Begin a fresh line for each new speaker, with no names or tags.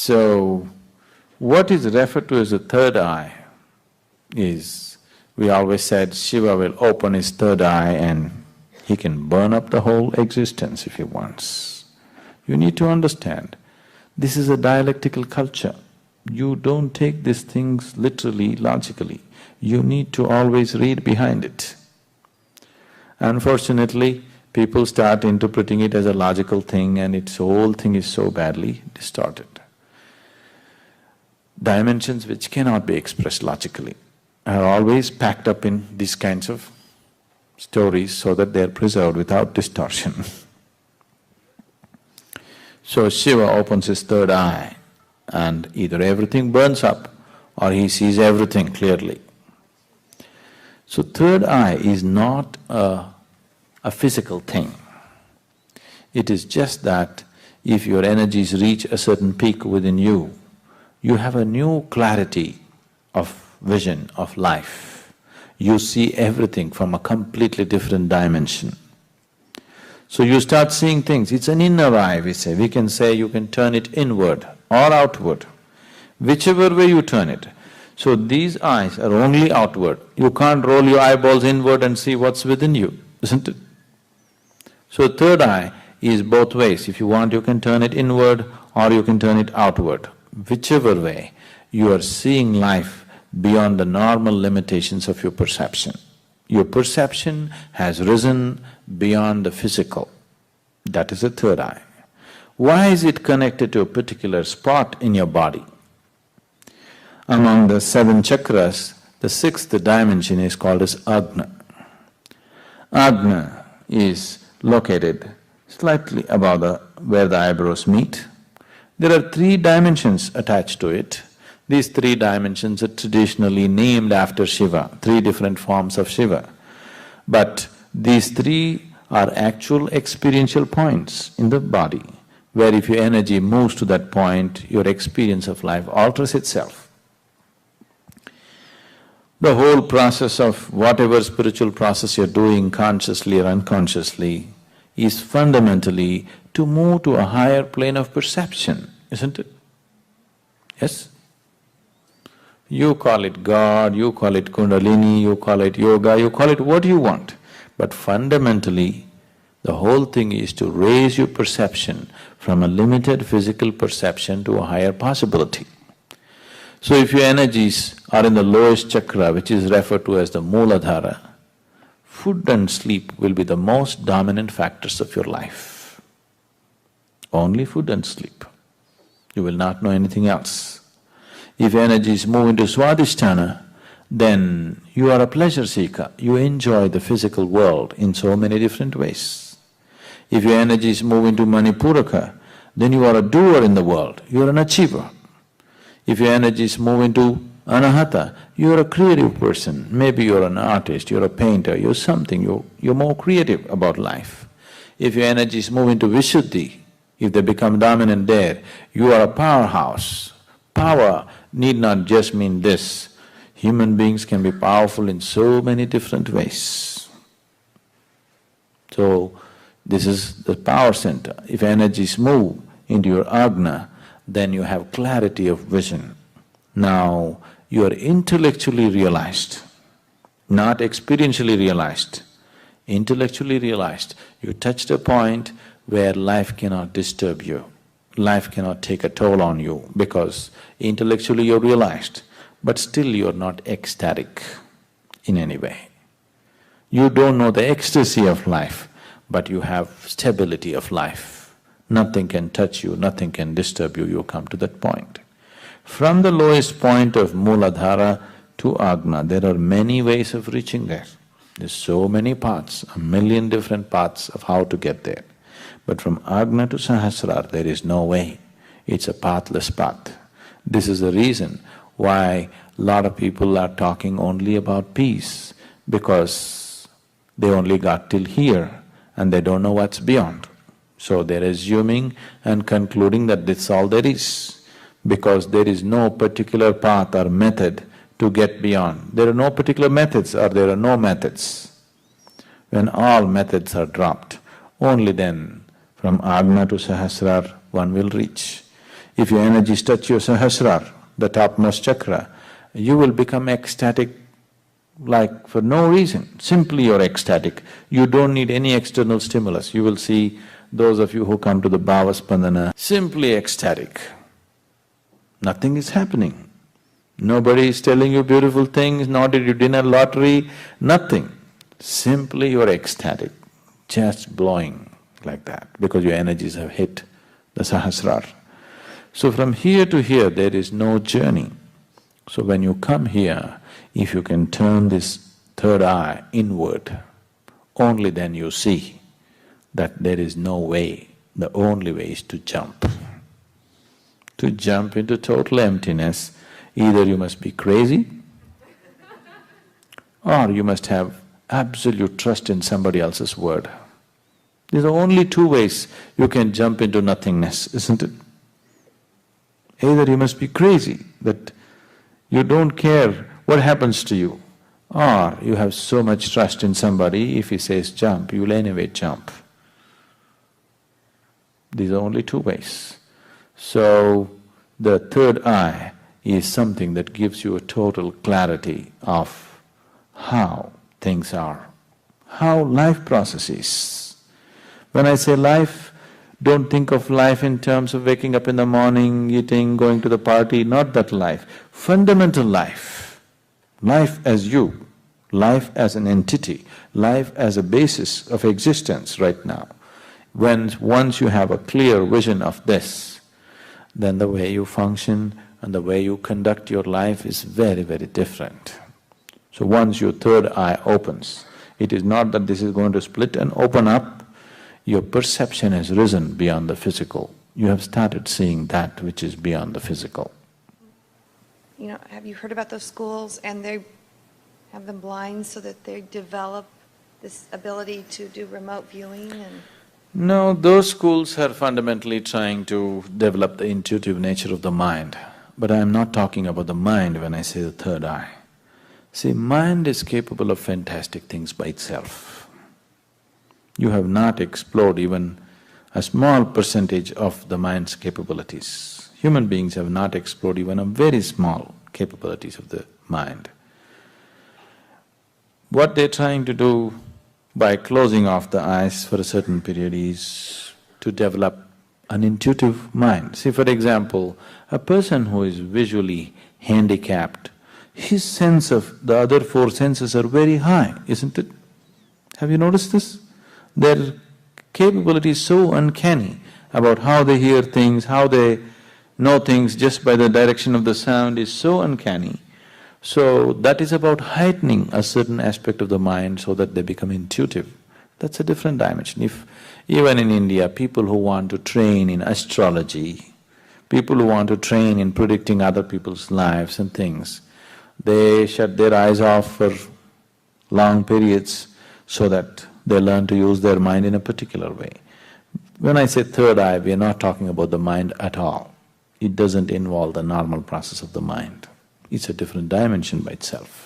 So, what is referred to as the third eye is, we always said Shiva will open his third eye and he can burn up the whole existence if he wants. You need to understand, this is a dialectical culture. You don't take these things literally, logically. You need to always read behind it. Unfortunately, people start interpreting it as a logical thing and its whole thing is so badly distorted. Dimensions which cannot be expressed logically are always packed up in these kinds of stories so that they are preserved without distortion. So Shiva opens his third eye and either everything burns up or he sees everything clearly. So third eye is not a physical thing. It is just that if your energies reach a certain peak within you, you have a new clarity of vision of life. You see everything from a completely different dimension. So you start seeing things, it's an inner eye we say. We can say you can turn it inward or outward, whichever way you turn it. So these eyes are only outward. You can't roll your eyeballs inward and see what's within you, isn't it? So third eye is both ways. If you want, you can turn it inward or you can turn it outward. Whichever way, you are seeing life beyond the normal limitations of your perception. Your perception has risen beyond the physical. That is the third eye. Why is it connected to a particular spot in your body? Among the seven chakras, the sixth dimension is called as Agna. Agna is located slightly above where the eyebrows meet. There are three dimensions attached to it. These three dimensions are traditionally named after Shiva, three different forms of Shiva. But these three are actual experiential points in the body, where if your energy moves to that point, your experience of life alters itself. The whole process of whatever spiritual process you're doing, consciously or unconsciously, is fundamentally to move to a higher plane of perception, isn't it? Yes? You call it God, you call it Kundalini, you call it yoga, you call it what you want. But fundamentally, the whole thing is to raise your perception from a limited physical perception to a higher possibility. So if your energies are in the lowest chakra, which is referred to as the Mooladhara, food and sleep will be the most dominant factors of your life. Only food and sleep. You will not know anything else. If energies move into Swadhisthana, then you are a pleasure seeker, you enjoy the physical world in so many different ways. If your energies move into Manipuraka, then you are a doer in the world, you are an achiever. If your energies move into Anahata, you are a creative person, maybe you're an artist, you're a painter, you're something, you're more creative about life. If your energies move into Vishuddhi, if they become dominant there, you are a powerhouse. Power need not just mean this. Human beings can be powerful in so many different ways. So, this is the power center. If energies move into your Agna, then you have clarity of vision. Now, you are intellectually realized, not experientially realized. Intellectually realized, you touched a point where life cannot disturb you, life cannot take a toll on you because intellectually you're realized, but still you're not ecstatic in any way. You don't know the ecstasy of life, but you have stability of life. Nothing can touch you, nothing can disturb you, you come to that point. From the lowest point of Mooladhara to Agna, there are many ways of reaching there. There's so many paths, a million different paths of how to get there. But from Agna to Sahasrara, there is no way. It's a pathless path. This is the reason why a lot of people are talking only about peace, because they only got till here and they don't know what's beyond. So they're assuming and concluding that that's all there is, because there is no particular path or method to get beyond. There are no particular methods or there are no methods. When all methods are dropped, only then from Agna to Sahasrara one will reach. If your energies touch your Sahasrara, the topmost chakra, you will become ecstatic like for no reason, simply you're ecstatic. You don't need any external stimulus. You will see those of you who come to the Bhavaspandana, simply ecstatic. Nothing is happening. Nobody is telling you beautiful things, nor did you win a lottery, nothing. Simply you're ecstatic, just blowing like that, because your energies have hit the Sahasrara. So from here to here, there is no journey. So when you come here, if you can turn this third eye inward, only then you see that there is no way, the only way is to jump. To jump into total emptiness, either you must be crazy or you must have absolute trust in somebody else's word. These are only two ways you can jump into nothingness, isn't it? Either you must be crazy, that you don't care what happens to you, or you have so much trust in somebody, if he says jump, you will anyway jump. These are only two ways. So, the third eye is something that gives you a total clarity of how things are, how life processes. When I say life, don't think of life in terms of waking up in the morning, eating, going to the party, not that life. Fundamental life, life as you, life as an entity, life as a basis of existence right now. Once you have a clear vision of this, then the way you function and the way you conduct your life is very, very different. So once your third eye opens, it is not that this is going to split and open up, your perception has risen beyond the physical. You have started seeing that which is beyond the physical.
You know, have you heard about those schools and they have them blind so that they develop this ability to do remote viewing and…
No, those schools are fundamentally trying to develop the intuitive nature of the mind. But I am not talking about the mind when I say the third eye. See, mind is capable of fantastic things by itself. You have not explored even a small percentage of the mind's capabilities. Human beings have not explored even a very small capabilities of the mind. What they're trying to do by closing off the eyes for a certain period is to develop an intuitive mind. See, for example, a person who is visually handicapped, his sense of the other four senses are very high, isn't it? Have you noticed this? Their capability is so uncanny about how they hear things, how they know things just by the direction of the sound is so uncanny. So that is about heightening a certain aspect of the mind so that they become intuitive. That's a different dimension. If even in India, people who want to train in astrology, people who want to train in predicting other people's lives and things, they shut their eyes off for long periods so that they learn to use their mind in a particular way. When I say third eye, we are not talking about the mind at all. It doesn't involve the normal process of the mind. It's a different dimension by itself.